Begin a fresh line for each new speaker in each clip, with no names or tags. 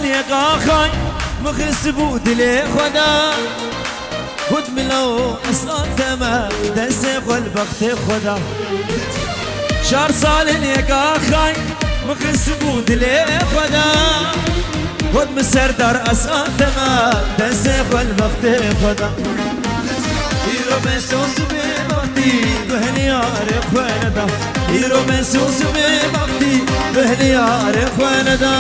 لليقا خاي مخس بود لي خدا خد ملو اصلا تمام دسخ البخت خدا شهر سال لليقا خاي مخس بود لي خدا خد مسردار اصلا تمام دسخ البخت خدا يرو مسوس بمختي بهنيار خواندا يرو مسوس بمختي بهنيار خواندا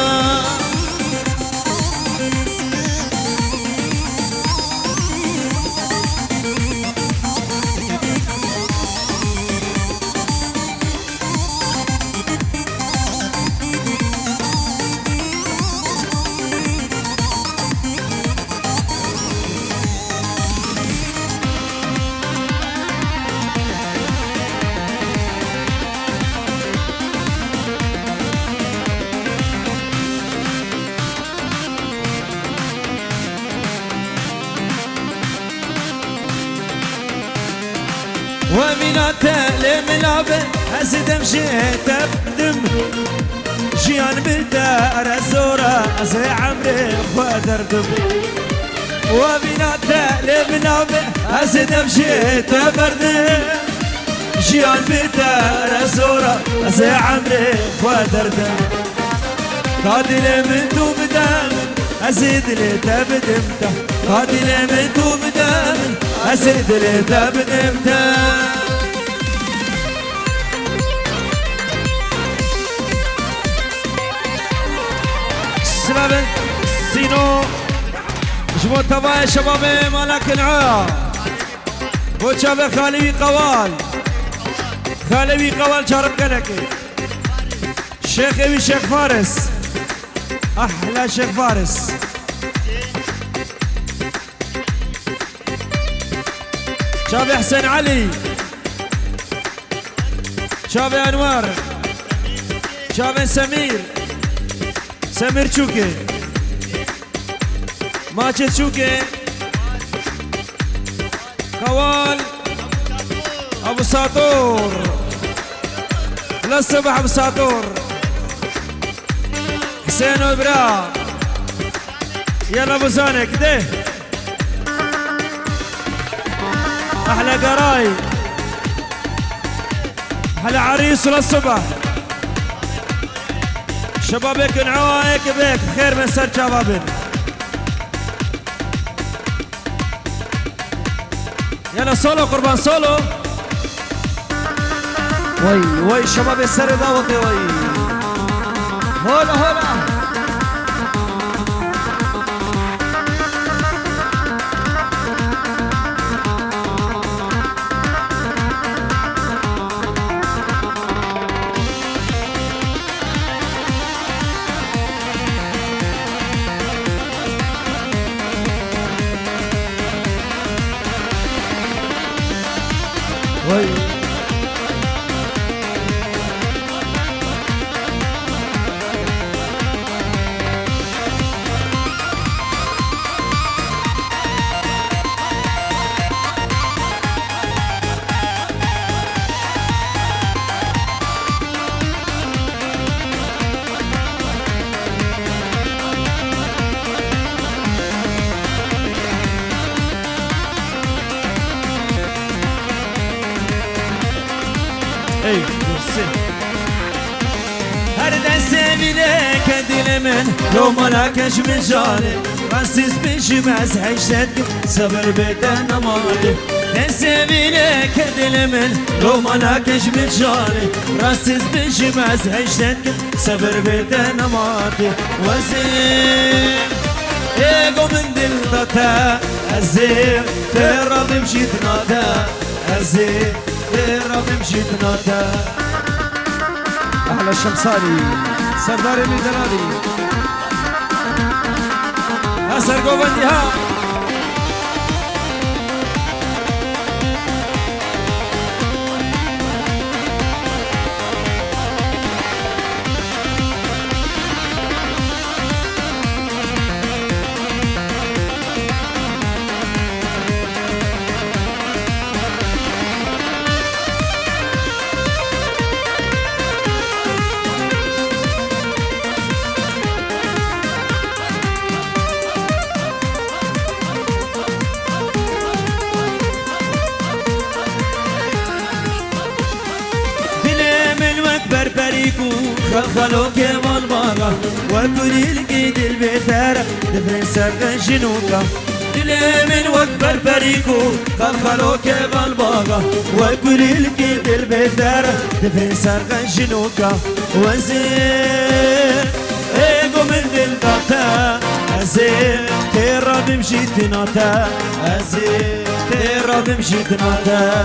ومناتا لملابة أزيد مشيت أبدم جيان بالدار الزورة أزي عمري وأدردم ومناتا لملابة أزيد مشيت أبردم جيان بالدار الزورة أزي عمري وأدردم قادي لمن تو بدم أزيد لي تبدمته قادي لمن تو بدم أزيد لي تبدمته سلام سينو جمو تبايا شبابي مالك العا وشاب خالوي قوال خالوي قوال شارب كنكي شيخ ابي شيخ فارس احلى شيخ فارس شاب حسين علي شاب انوار شاب سمير سمير شوكي ماجد شوكي قوال ابو ساطور للصبح ابو ساطور حسين وابراء يلا ابو زانك ده احلى قراي احلى عريس للصبح شبابك نعوائك بيك خير من سر شبابك يلا سولو قربان سولو وي شباب السر ضاوطي وي هولا وي اي مرسي هر دسته بيلك دلمن لو ملاكش من جاني راسيس بيشي مزحشتك صبر بدن مالي دسته بيلك دلمن لو ملاكش من جاني راسيس بيشي مزحشتك صبر بدن مالي وزير ايقو من دلتها الزير ترى مشيت نادا الزير ربي مشيت نوتا أحلى الشمساني سردار الميداني أسر قوبنديها بريكو خلخلو كيمال باغا وكل القيد البثارة دفن سرق جنوكا دلي من وكبر بريكو خلخلو كيمال باغا وكل القيد البثارة دفن سرق جنوكا وزير ايقو من دلباتا أزير تيرا بمشي تناتا أزير تيرا بمشي تناتا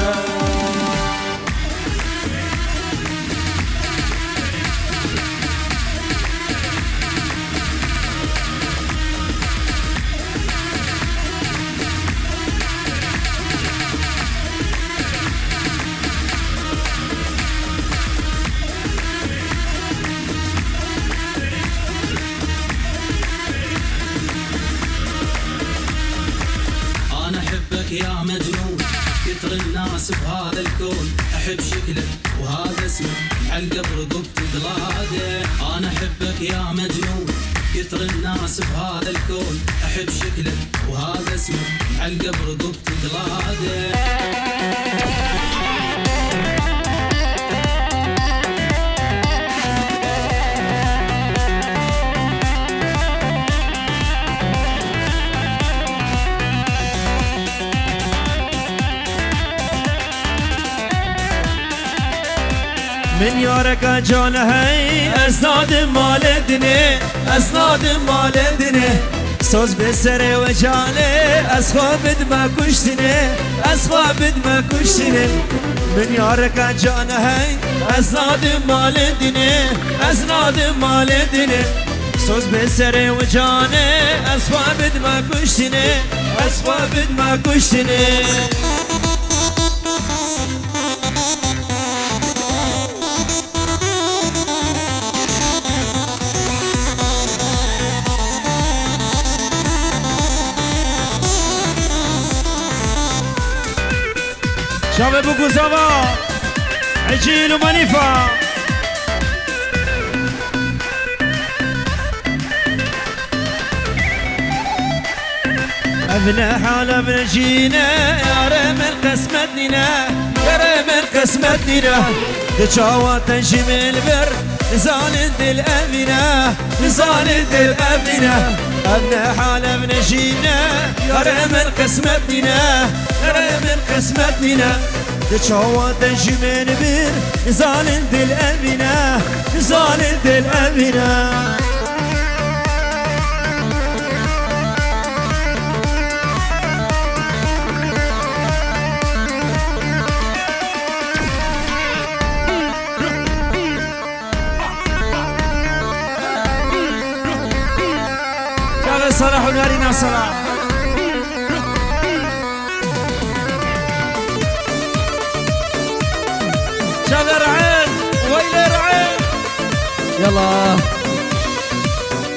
يا مجنون كتر الناس بهذا الكون احب شكلك وهذا اسمك عالقبر رقبت قلاده انا احبك يا مجنون كتر الناس بهذا الكون احب شكلك وهذا اسمك عالقبر رقبت قلاده
من يارك جان هی اسناد مال دنه اسناد مال دنه سوز به سر و جانه از خوابت ما کشتنه از خوابت ما کشتنه من یارک جان هی اسناد مال دنه اسناد مال دنه سوز به سر و جانه از خوابت ما کشتنه از خوابت ما کشتنه شباب بوكوزافا عجيل ومنيفا ابن حال ابن جينا يا رمل قسمتنا يا رمل قسمتنا تشاوى تنجم البر نزال دل امنا نزال دل امنا ابن حال ابن جينا يا رمل قسمتنا يا رمل قسمتنا تشاوى تنجم البر نزال دل امنا نزال دل امنا صلاح ونارينا صلاح شغل رعين ويلي رعين
يلا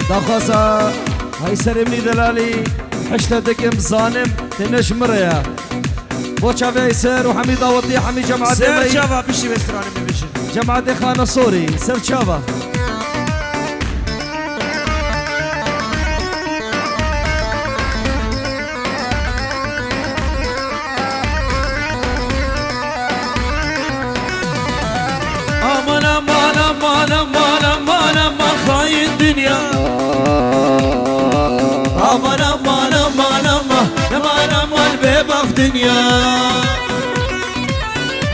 داخوزا هاي سرمني دلالي حشتا دقم ظالم تنش مريا بوشا فيسر وحميد وطي حمي جماعة
سير شافا بشي بستراني بمشي
جماعة خانة سوري سير شافا
aman aman aman aman aman aman bebak dünya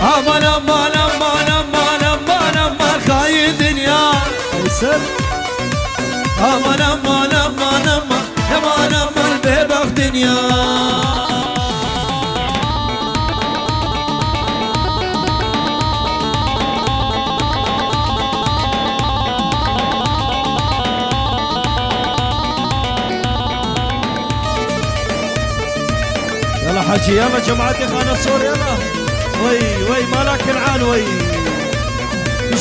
aman aman aman aman aman aman kayı dünya aman aman aman aman aman aman bebak dünya يلا حاجي يلا جماعتي خانة الصور يلا وي وي مالك العان وي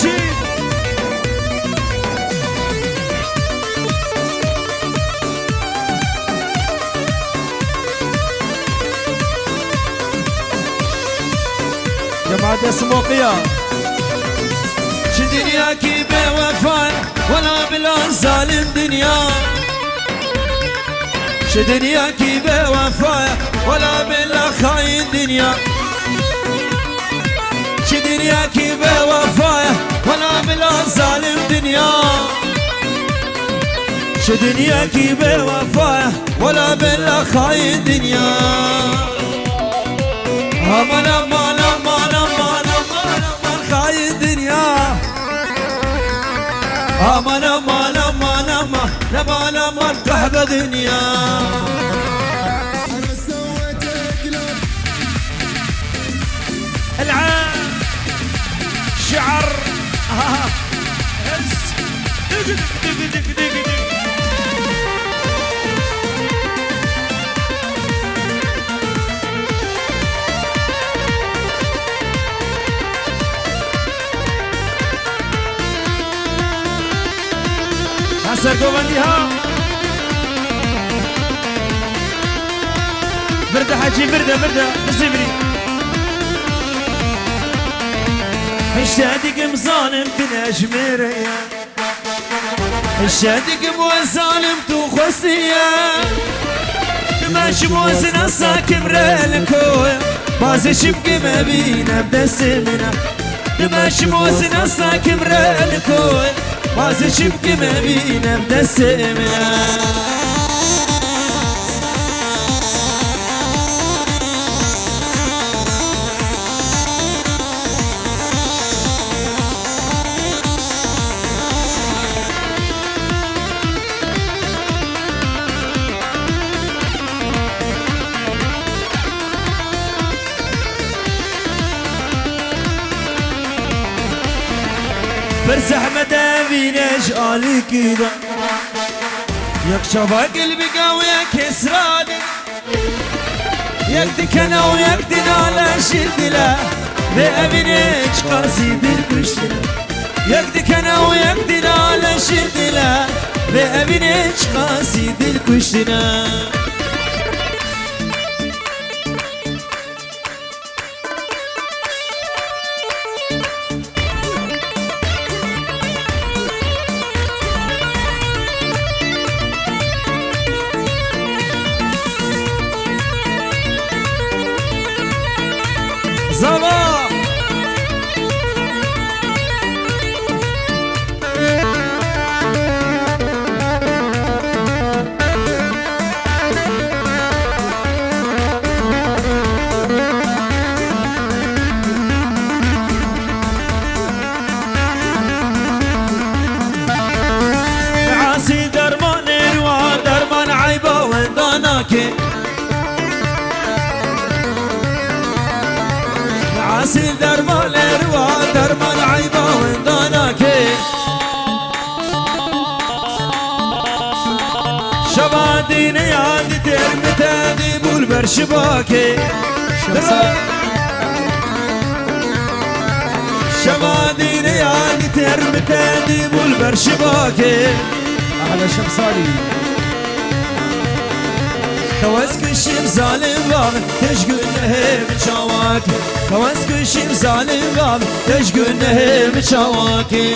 جي جماعتي سموقية شي دنيا كي بوفان ولا بالانزال الدنيا شي دنيا كي بوفان ولا بالله خاين دنيا شي دنياك بوفايا ولا بلا ظالم دنيا شي دنياك بوفايا ولا بلا خاين دنيا امان امان امان امان امان امان خاين دنيا امان امان امان امان امان امان قحبة دنيا العام شعر هز دق دق دق دق دق دق حسر قوبنديها بردة حاجي بردة بردة بسيبري الشادق مظالم تنجمريا الشادق مو ظالم تخصيا ماشي موزن الصاك مرالكويا بازي شبقي ما بينا بدسمنا ماشي موزن الصاك مرالكويا بازي شبقي ما بينا بدسمنا برزح مدامي نجالي كده يكشف قلبي قوي كسراني يكدك انا ويكدنا على شدلا بأمينك قصيد الكشتلا يكدك انا ويكدنا على شدلا بأمينك قصيد الكشتلا صباح عاسي درمان روان درمان عيبه ونداناكي عاسي درمان روان درمان عيبه ونداناكي شبادين ياد ترمتادي بول شباكي شبادين ياد ترمتادي بول شباكي
احلى شمسالي
توسك الشيم ظالم باب تشقل نهيم شواكي توسك الشيم ظالم باب تشقل نهيم شواكي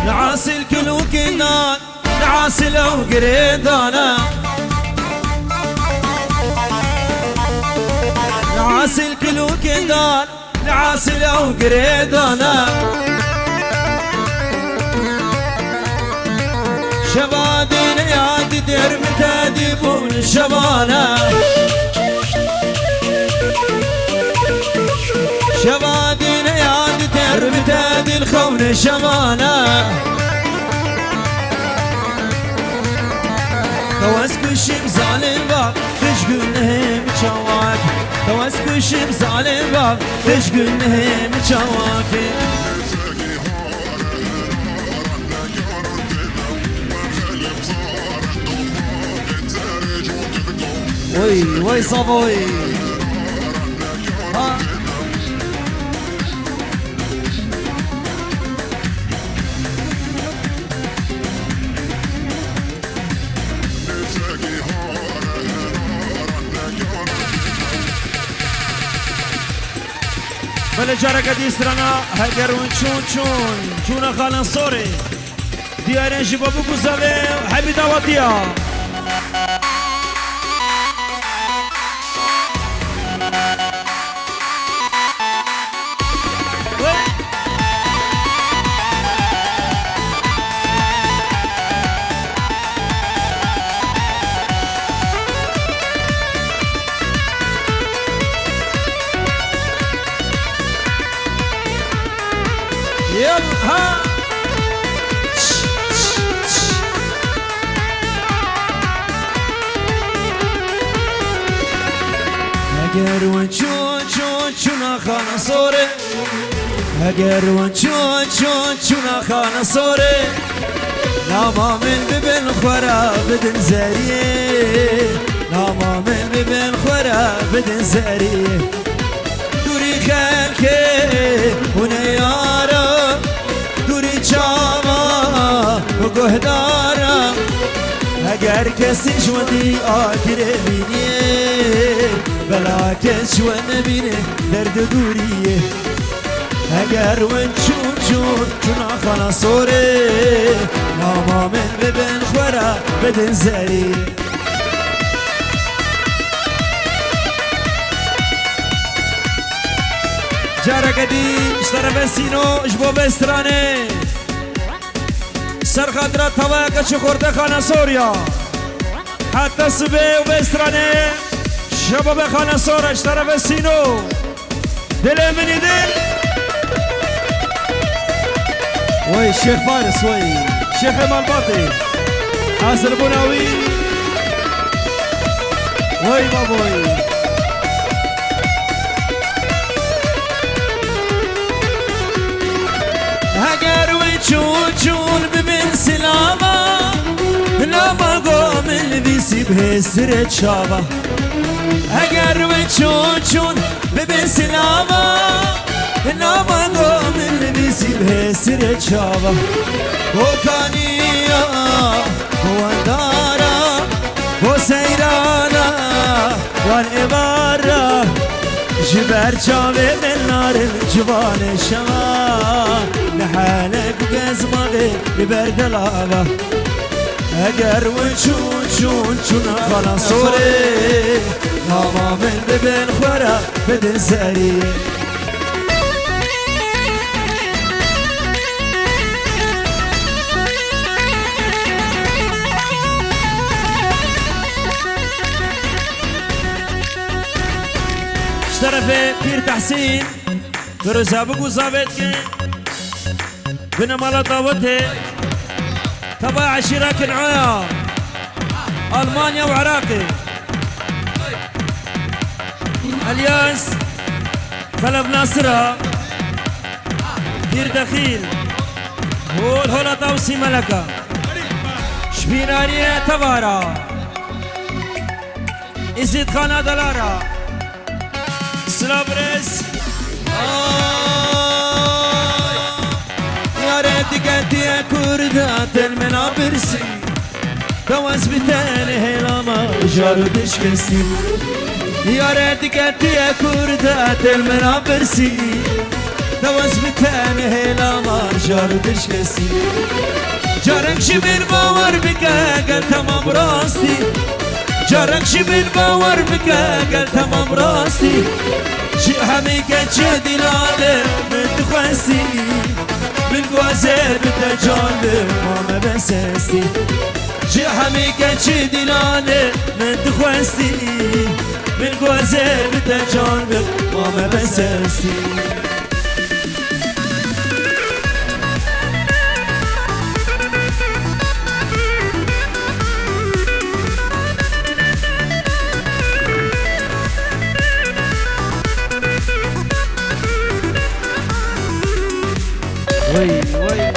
نعاسل كل كنان نعاسل او قريدانا نعاسل كل كنان نعاسل او قريدانا شبادين ياد درم تاديبون شبانا شبادين ياد درم تادي الخون شبانا توسكو الشيم ظالم باب تشقل نهيم شواك توسكو الشيم ظالم باب تشقل نهيم شواك
وي صافا وي
بله جارك دي سرانا هجرون چون خالن صوري ديارين جبابو كوزاوي حبي داواتيا ها اگر و چون خانه صوره اگر و چون خانه صوره ناما من ببن خورا بدن زریه ناما من ببن خورا بدن زریه دوری خلکه و نیارم دوری چاما و گهدارم اگر کسی جوندی آگره بینیه بلا کس جوند نبینه درد دوریه اگر ون چون آخانا صوره ناما من ببن خورا بدن زریه جارة قديم اشترى بسينو اجبو بستراني سر خاطرة طواقة شخورة خانة سوريا حتى صبي وبستراني شباب خانة سوريا اشترى بسينو دل مني دل وي الشيخ فارس وي الشيخ امام باطي حاصل بناوي وي بابوي اگر و چون ببین سلاما ناما قوم البیسی به سر چاوا اگر و چون ببین سلاما ناما قوم البیسی به سر چاوا و کانیا و اندارا و سیرانا و الابارا جبر چاوه من نار جوان شما لحالك بقزمغي لبرد العبا اگر و چون خلاص صوري ماما من ببن خورا بدن زري اشترفه بير تحسين برزابك وزابتك بنا مالا طاوته تبع عشيرة كنعايا ألمانيا وعراقي الياس خلف ناصرة دير دخيل هول هولا طاوسي ملكة شبينانية تبارا إزيد خانة دلارا سلابرس يا ريت قد كردات المنابرسي توس بتاني هلا ما جاردش كسي يا ريت قد كردات المنابرسي توس بتاني هلا ما جاردش كسي جارك شبين باور بك قال تمام راستي جارك شبين باور بك قال تمام راستي شي حميك جدي لاله من تخسي من قوازير بتجال ماما بسستي شي حميك جدي لاله من تخسي من قوازير بتجال ماما بسستي وي وي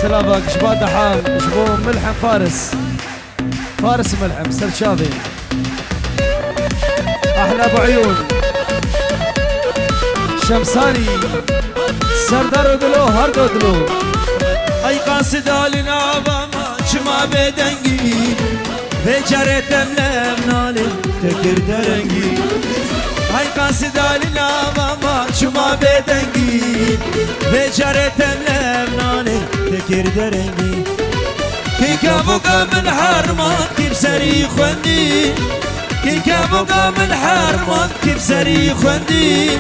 سلامك شباب دحام شبو ملحم فارس ملحم سرشافي احلى ابو عيون شمساني سردار دلو هر دلو اي قاصد لنا بما شما بدنجي بجرتم لبناني تكر درنگی های قاصدالی لاماما شما بدنگی بجرتم لبناني تكر درنگی کی کابوگا من حرمات کی بسری خوندی کی کابوگا من حرمات کی بسری خوندی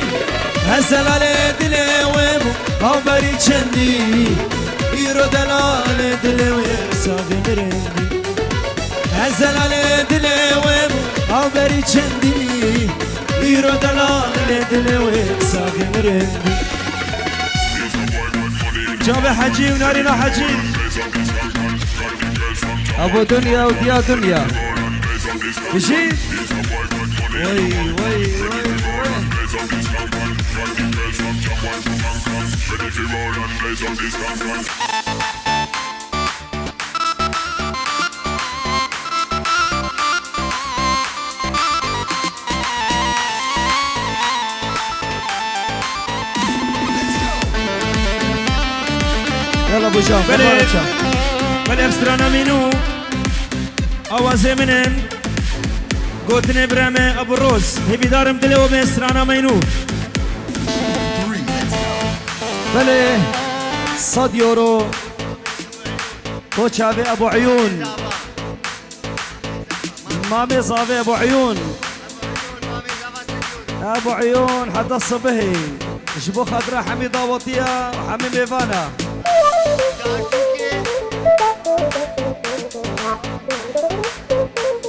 هزل على دلي ويبو او بري چندی ایرو دلال دلي ويساقي مرندی هزل على دلي ويبو او بري چندی ایرو دلال دلي ويساقي مرندي جاب حجي ونارينا حجي
ابو دنيا وديا دنيا بشير
وي وي وي
يلا ابو جان
بله افسترانا مینو آوازه منن گوتن برمه ابو روز هبی دارم دلی و به استرانا مینو
بله 100 يورو توچاوي ابو عيون مامي صافي ابو عيون ابو عيون حتى الصبحي جبو خضرا حميدة وطية وحميم ايفانا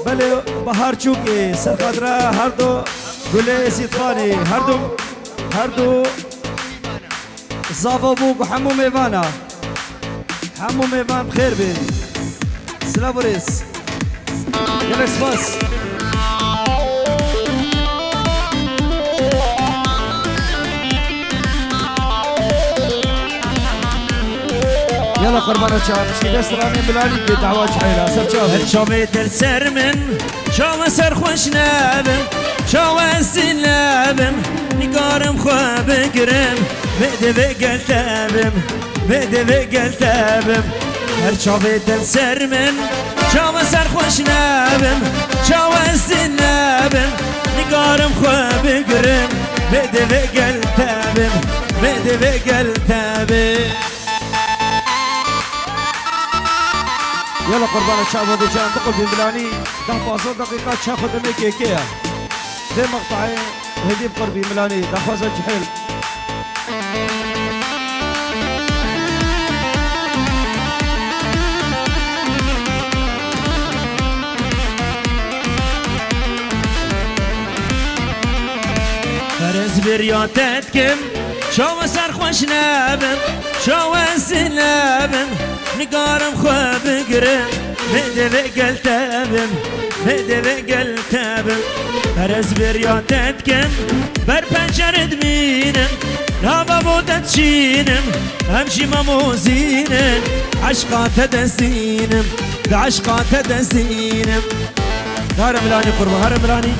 بله بهار چوكي سر خضرا هردو گله سيطفاني هردو زافا بوك وحمو ميفانا حمو ميفان بخير بين سلابوريس يلا سباس يلا قربانة شاب شي دست رامي بلالي بدعوات حيلة سر شاب
شاوه دل سر من شاوه سر خوش نبم شاوه سین لبم نگارم خواه بگرم بده بگل تبم بده بگل تبم هر شاوه دل سر من شاوه سر خوش نبم شاوه سین لبم نگارم خواه بگرم بده بگل تبم بده بگل تبم
يلا قربان الشعب ابو جان تقل بملاني 15 دقيقة تاخذ منك كيكيا زي مقطعين هدي بقربي ملاني دخوزة جحيل
فرز برياتت كم شو سر خوش نبم شو سلبم نقارم خواب قرم بده بقل تبم بده بقل تبم فرز برياتت كم بر پنجرد مينم لا بودت شينم همشي مموزينم عشقات دستينم بعشقات دستينم هرم لاني قربة هرم لاني